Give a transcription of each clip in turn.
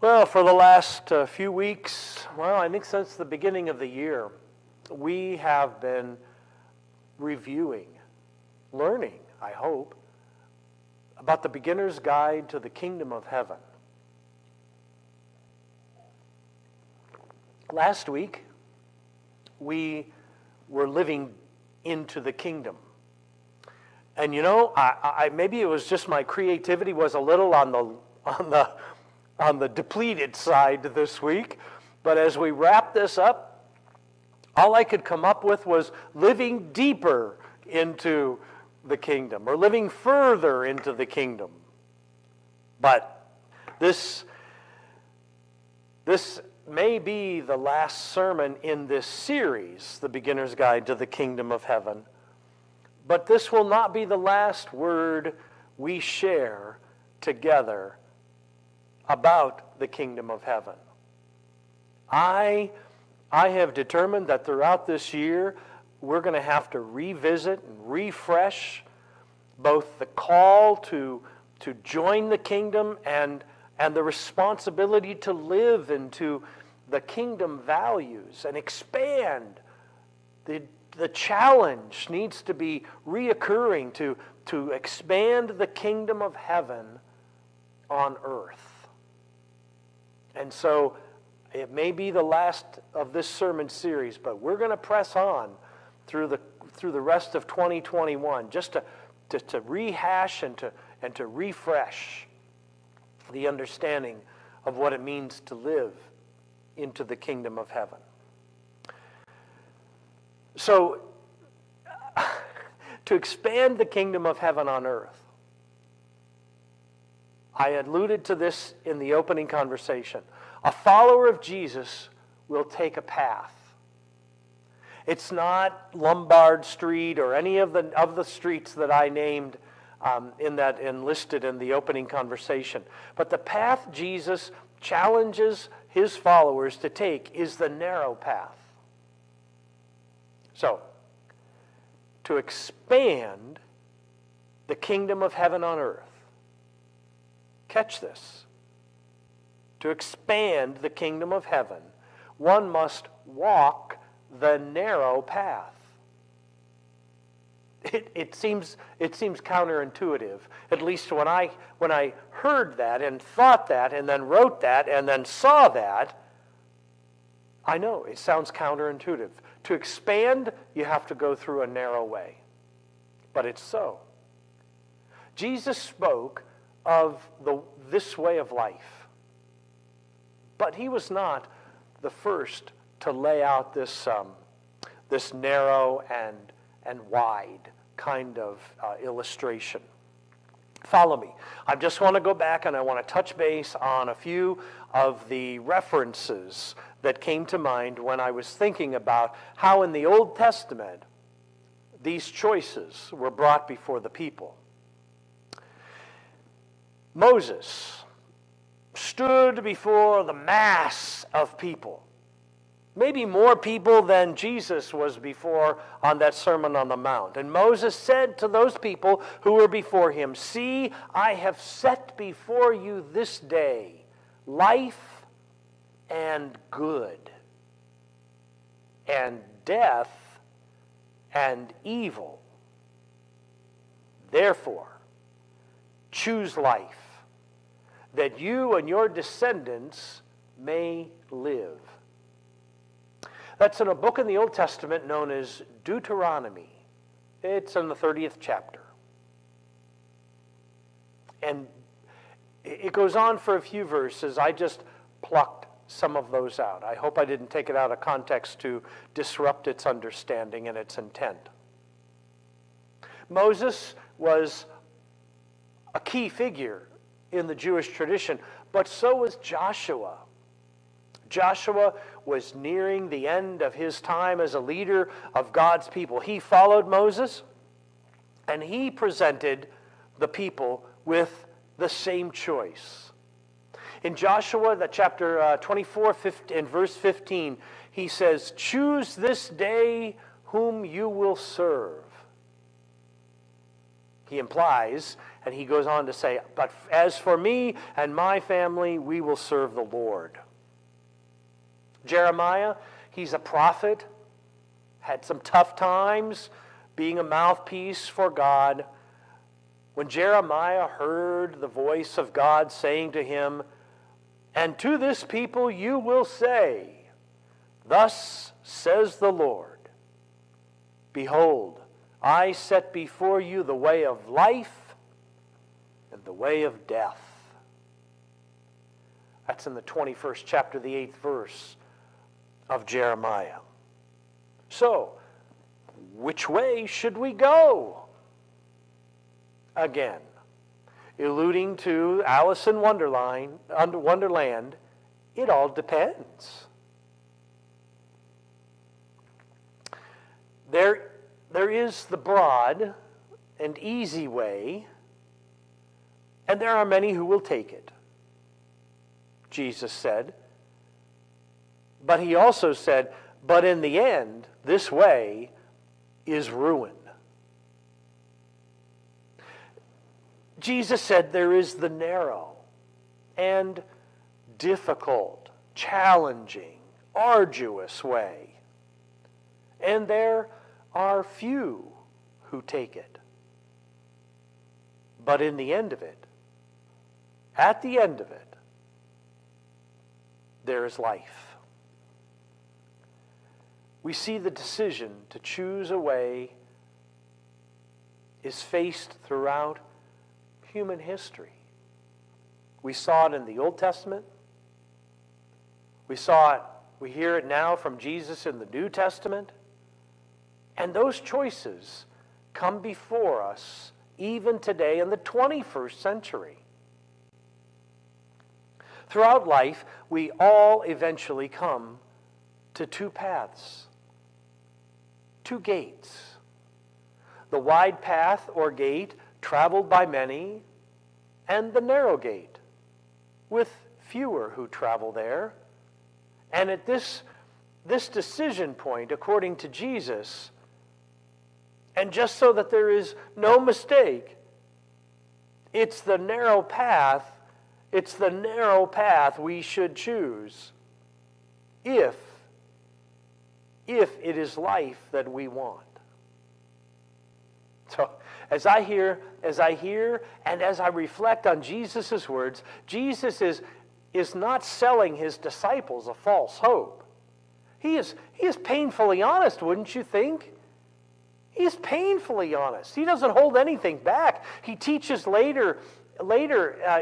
Well, for the last few weeks, I think since the beginning of the year, we have been reviewing, learning, I hope, about the beginner's guide to the kingdom of heaven. Last week, we were living into the kingdom. And maybe it was just my creativity was a little on the depleted side this week. But as we wrap this up, all I could come up with was living deeper into the kingdom, or living further into the kingdom. But this may be the last sermon in this series, The Beginner's Guide to the Kingdom of Heaven. But this will not be the last word we share together about the kingdom of heaven. I have determined that throughout this year, we're going to have to revisit and refresh both the call to join the kingdom and the responsibility to live into the kingdom values and expand. The challenge needs to be reoccurring to expand the kingdom of heaven on earth. And so it may be the last of this sermon series, but we're going to press on through the rest of 2021 just to rehash and to refresh the understanding of what it means to live into the kingdom of heaven. So, to expand the kingdom of heaven on earth, I alluded to this in the opening conversation. A follower of Jesus will take a path. It's not Lombard Street or any of the streets that I named listed in the opening conversation. But the path Jesus challenges his followers to take is the narrow path. So, to expand the kingdom of heaven on earth, catch this. To expand the kingdom of heaven, one must walk the narrow path. It seems counterintuitive, at least when I heard that and thought that and then wrote that and then saw that. I know it sounds counterintuitive. To expand, you have to go through a narrow way. But it's so. Jesus spoke of this way of life. But he was not the first to lay out this narrow and wide kind of illustration. Follow me. I just want to go back and I want to touch base on a few of the references that came to mind when I was thinking about how in the Old Testament these choices were brought before the people. Moses stood before the mass of people, maybe more people than Jesus was before on that Sermon on the Mount. And Moses said to those people who were before him, "See, I have set before you this day life and good, and death and evil. Therefore, choose life, that you and your descendants may live." That's in a book in the Old Testament known as Deuteronomy. It's in the 30th chapter. And it goes on for a few verses. I just plucked some of those out. I hope I didn't take it out of context to disrupt its understanding and its intent. Moses was a key figure in the Jewish tradition, but so was Joshua. Joshua was nearing the end of his time as a leader of God's people. He followed Moses, and he presented the people with the same choice. In Joshua, the chapter 24, and verse 15, he says, "Choose this day whom you will serve." He implies And he goes on to say, but as for me and my family, we will serve the Lord. Jeremiah, he's a prophet, had some tough times being a mouthpiece for God. When Jeremiah heard the voice of God saying to him, and to this people you will say, thus says the Lord, behold, I set before you the way of life and the way of death. That's in the 21st chapter, the 8th verse of Jeremiah. So, which way should we go? Again, alluding to Alice in Wonderland, it all depends. There is the broad and easy way, and there are many who will take it, Jesus said. But he also said, but in the end, this way is ruin. Jesus said there is the narrow and difficult, challenging, arduous way. And there are few who take it. But in the end of it, at the end of it, there is life. We see the decision to choose a way is faced throughout human history. We saw it in the Old Testament. We hear it now from Jesus in the New Testament. And those choices come before us even today in the 21st century. Throughout life, we all eventually come to two paths, two gates. The wide path or gate traveled by many, and the narrow gate with fewer who travel there. And at this decision point, according to Jesus, and just so that there is no mistake, it's the narrow path we should choose if it is life that we want. So as I hear and as I reflect on Jesus' words, Jesus is not selling his disciples a false hope. He is painfully honest, wouldn't you think? He is painfully honest. He doesn't hold anything back. He teaches later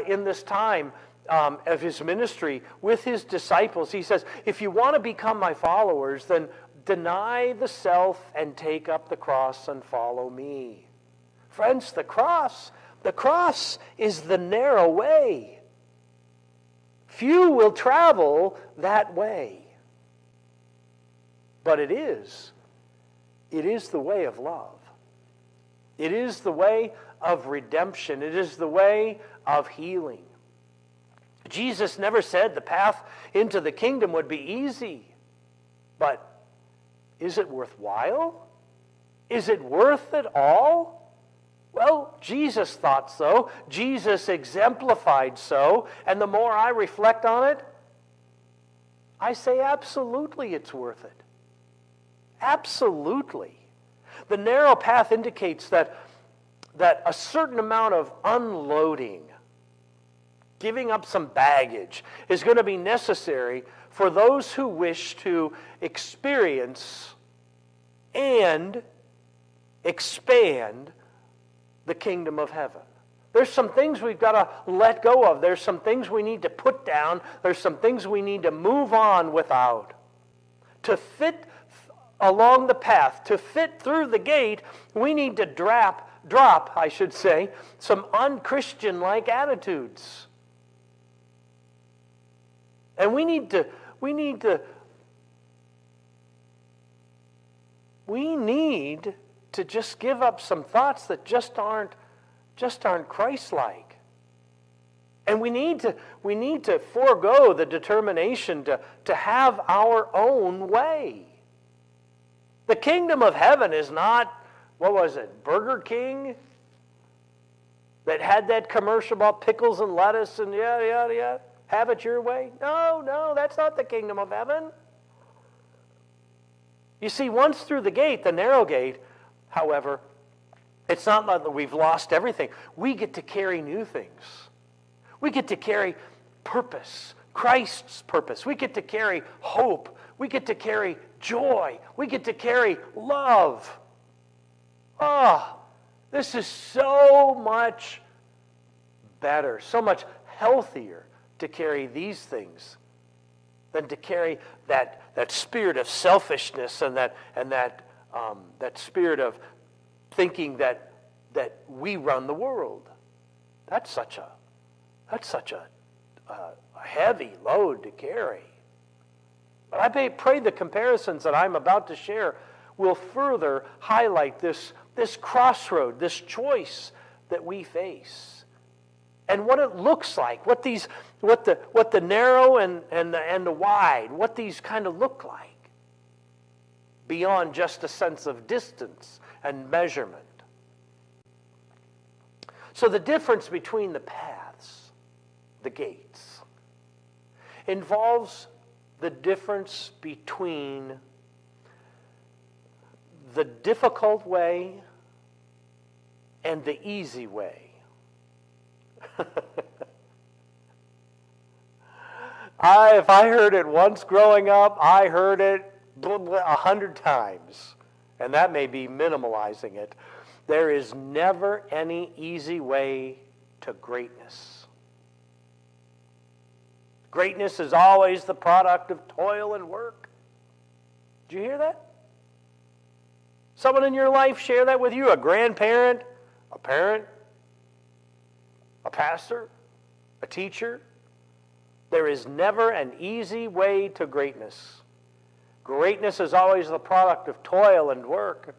in this time of his ministry with his disciples. He says, if you want to become my followers, then deny the self and take up the cross and follow me. Friends, the cross is the narrow way. Few will travel that way. But it is the way of love. It is the way of redemption. It is the way of healing. Jesus never said the path into the kingdom would be easy. But is it worthwhile? Is it worth it all? Well, Jesus thought so. Jesus exemplified so. And the more I reflect on it, I say absolutely it's worth it. Absolutely. The narrow path indicates that a certain amount of unloading, giving up some baggage, is going to be necessary for those who wish to experience and expand the kingdom of heaven. There's some things we've got to let go of. There's some things we need to put down. There's some things we need to move on without. To fit along the path, to fit through the gate, we need to drop, some unchristian-like attitudes. And we need to just give up some thoughts that just aren't Christ-like. And we need to forego the determination to have our own way. The kingdom of heaven is not, Burger King? that had that commercial about pickles and lettuce and yada, yada, yada? Have it your way? No, that's not the kingdom of heaven. You see, once through the gate, the narrow gate, however, it's not like that we've lost everything. We get to carry new things. We get to carry purpose, Christ's purpose. We get to carry hope. We get to carry joy. We get to carry love. This is so much better, so much healthier to carry these things than to carry that spirit of selfishness and that spirit of thinking that we run the world. That's such a heavy load to carry. But I pray the comparisons that I'm about to share will further highlight this crossroad, this choice that we face, and what it looks like, what the narrow and the wide, what these kind of look like, beyond just a sense of distance and measurement. So the difference between the paths, the gates, involves the difference between the difficult way and the easy way. If I heard it once growing up, I heard it 100 times. And that may be minimalizing it. There is never any easy way to greatness. Greatness is always the product of toil and work. Did you hear that? Someone in your life share that with you? A grandparent, a parent, a pastor, a teacher? There is never an easy way to greatness. Greatness is always the product of toil and work.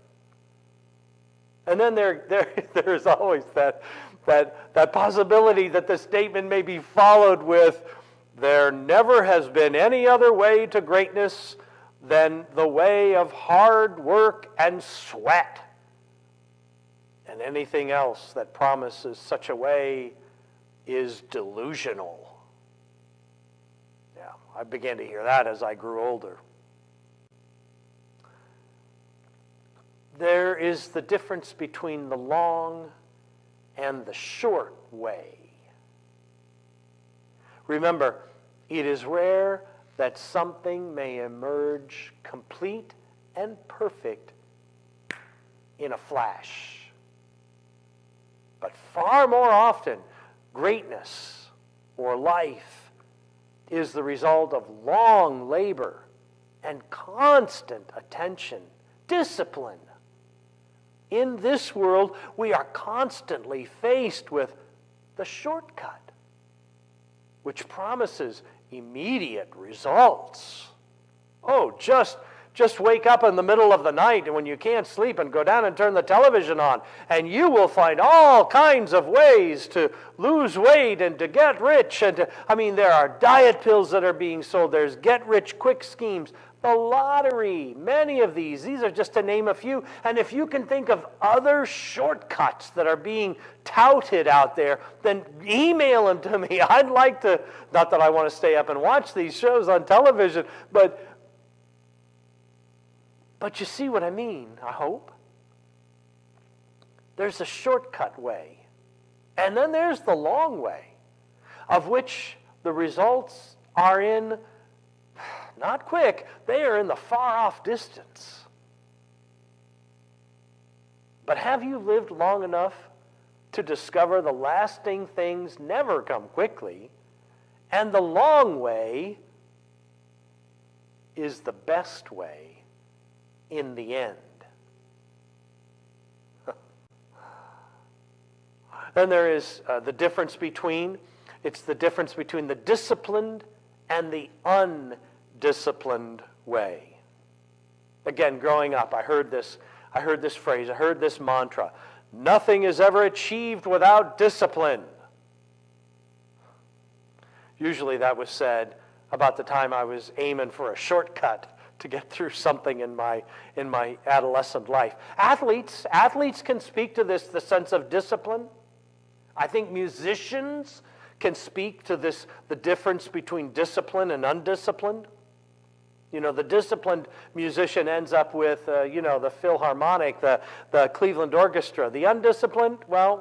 And then there's always that possibility that the statement may be followed with, there never has been any other way to greatness than the way of hard work and sweat. And anything else that promises such a way is delusional. Yeah, I began to hear that as I grew older. There is the difference between the long and the short way. Remember, it is rare that something may emerge complete and perfect in a flash. But far more often, greatness or life is the result of long labor and constant attention, discipline. In this world, we are constantly faced with the shortcut, which promises immediate results. Oh, just wake up in the middle of the night and when you can't sleep and go down and turn the television on, and you will find all kinds of ways to lose weight and to get rich. There are diet pills that are being sold. There's get-rich-quick schemes. The lottery, many of these are just to name a few. And if you can think of other shortcuts that are being touted out there, then email them to me. I'd like to, not that I want to stay up and watch these shows on television, but you see what I mean, I hope. There's a shortcut way. And then there's the long way, of which the results are in not quick, they are in the far-off distance. But have you lived long enough to discover the lasting things never come quickly, and the long way is the best way in the end? Then there is the difference between the disciplined and the undisciplined way. Again, growing up, I heard this phrase, I heard this mantra: nothing is ever achieved without discipline. Usually that was said about the time I was aiming for a shortcut to get through something in my adolescent life. Athletes can speak to this, the sense of discipline. I think musicians can speak to this, the difference between discipline and undisciplined. You know, the disciplined musician ends up with, the Philharmonic, the Cleveland Orchestra. The undisciplined, we're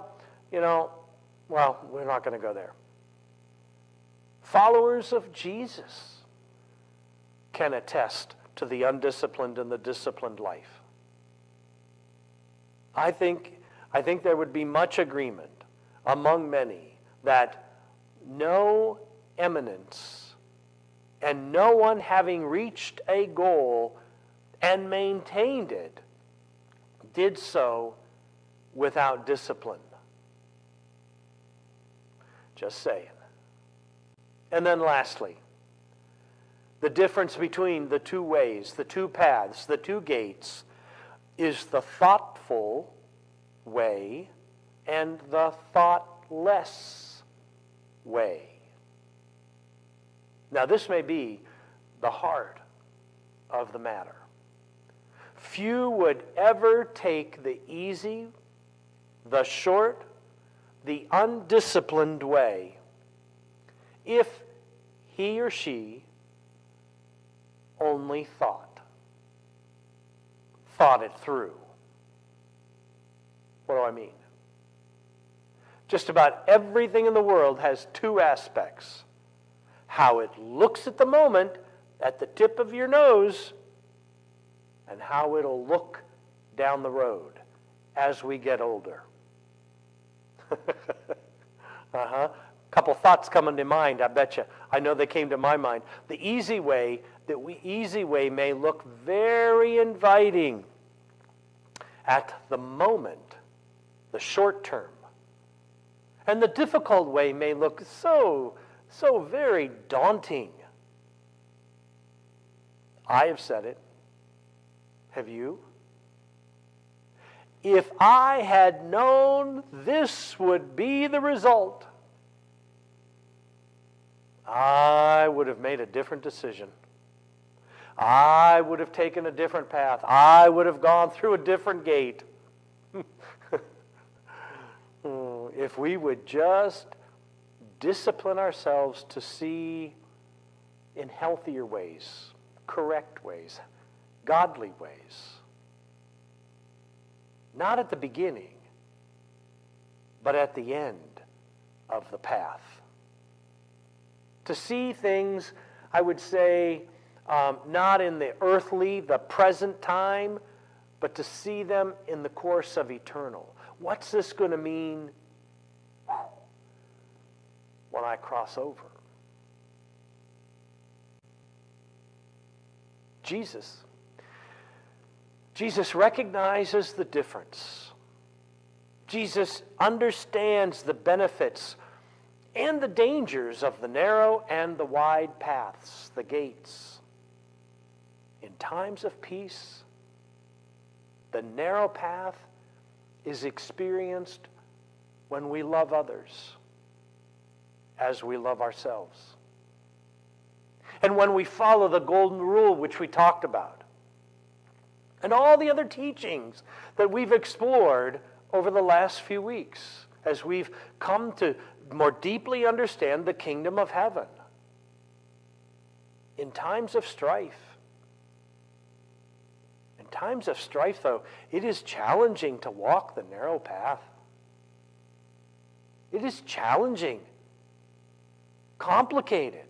not going to go there. Followers of Jesus can attest to the undisciplined and the disciplined life. I think there would be much agreement among many that no eminence and no one having reached a goal and maintained it did so without discipline. Just saying. And then lastly, the difference between the two ways, the two paths, the two gates, is the thoughtful way and the thoughtless way. Now, this may be the heart of the matter. Few would ever take the easy, the short, the undisciplined way if he or she only thought it through. What do I mean? Just about everything in the world has two aspects. How it looks at the moment, at the tip of your nose, and how it'll look down the road as we get older. Couple thoughts coming to mind, I bet you. I know they came to my mind. The easy way may look very inviting at the moment, the short term. And the difficult way may look so very daunting. I have said it. Have you? If I had known this would be the result, I would have made a different decision. I would have taken a different path. I would have gone through a different gate. If we would just discipline ourselves to see in healthier ways, correct ways, godly ways. Not at the beginning, but at the end of the path. To see things, I would say, not in the earthly, the present time, but to see them in the course of eternal. What's this going to mean when I cross over? Jesus recognizes the difference. Jesus understands the benefits and the dangers of the narrow and the wide paths, the gates. In times of peace, the narrow path is experienced when we love others as we love ourselves. And when we follow the golden rule which we talked about, and all the other teachings that we've explored over the last few weeks, as we've come to more deeply understand the kingdom of heaven. In times of strife, though, it is challenging to walk the narrow path. It is challenging, complicated,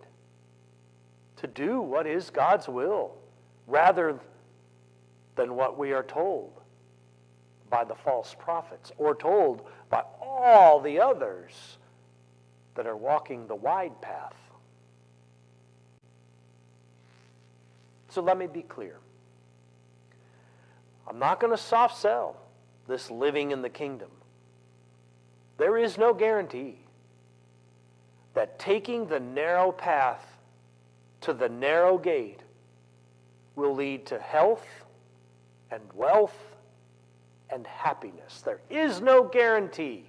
to do what is God's will, rather than what we are told by the false prophets, or told by all the others that are walking the wide path. So let me be clear. I'm not going to soft sell this living in the kingdom. There is no guarantee that taking the narrow path to the narrow gate will lead to health and wealth and happiness. There is no guarantee.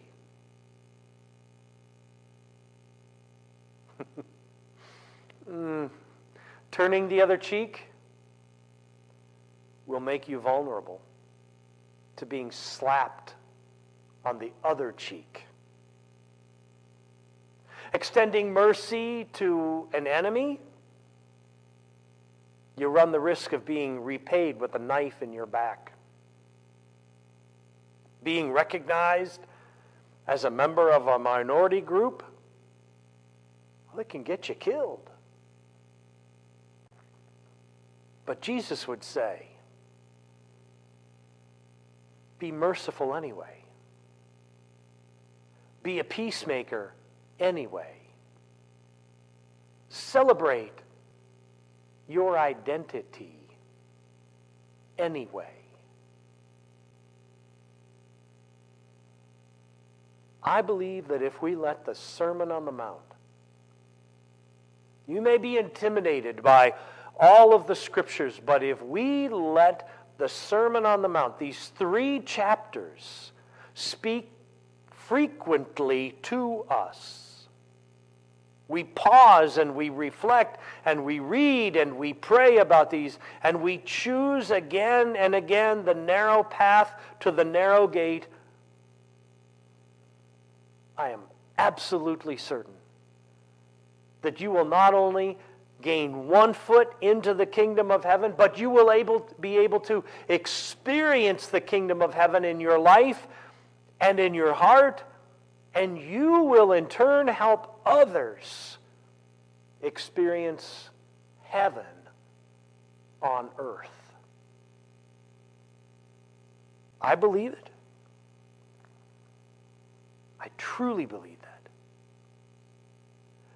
Turning the other cheek will make you vulnerable to being slapped on the other cheek extending mercy to an enemy, you run the risk of being repaid with a knife in your back. Being recognized as a member of a minority group, well, it can get you killed. But Jesus would say, be merciful anyway. Be a peacemaker anyway. Celebrate your identity anyway. I believe that if we let the Sermon on the Mount, you may be intimidated by all of the scriptures, but if we let the Sermon on the Mount, these 3 chapters, speak frequently to us, we pause and we reflect and we read and we pray about these and we choose again and again the narrow path to the narrow gate, I am absolutely certain that you will not only gain 1 foot into the kingdom of heaven, but you will be able to experience the kingdom of heaven in your life and in your heart, and you will in turn help others experience heaven on earth. I believe it. I truly believe that.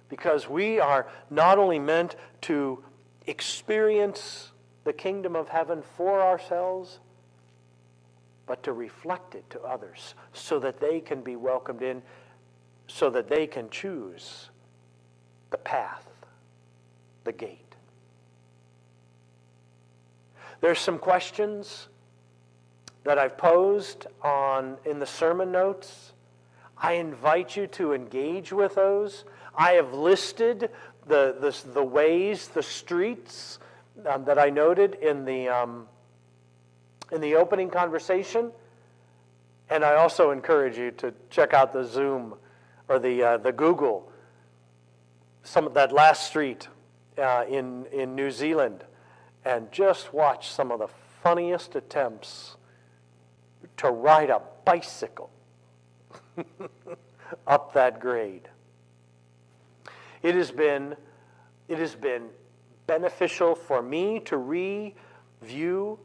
Because we are not only meant to experience the kingdom of heaven for ourselves, but to reflect it to others so that they can be welcomed in, so that they can choose the path, the gate. There's some questions that I've posed in the sermon notes. I invite you to engage with those. I have listed the ways, the streets that I noted in the opening conversation, and I also encourage you to check out the Zoom or the Google, some of that last street in New Zealand, and just watch some of the funniest attempts to ride a bicycle up that grade. It has been beneficial for me to review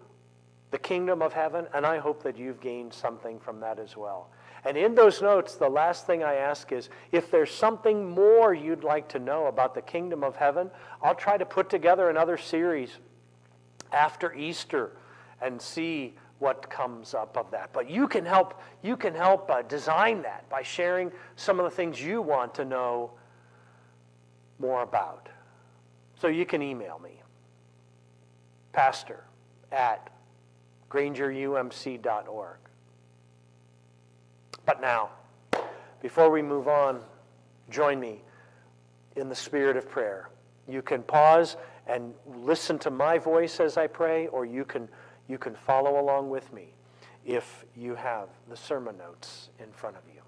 the kingdom of heaven, and I hope that you've gained something from that as well. And in those notes, the last thing I ask is, if there's something more you'd like to know about the kingdom of heaven, I'll try to put together another series after Easter and see what comes up of that. But you can help design that by sharing some of the things you want to know more about. So you can email me, pastor@grangerumc.org. But now, before we move on, join me in the spirit of prayer. You can pause and listen to my voice as I pray, or you can follow along with me if you have the sermon notes in front of you.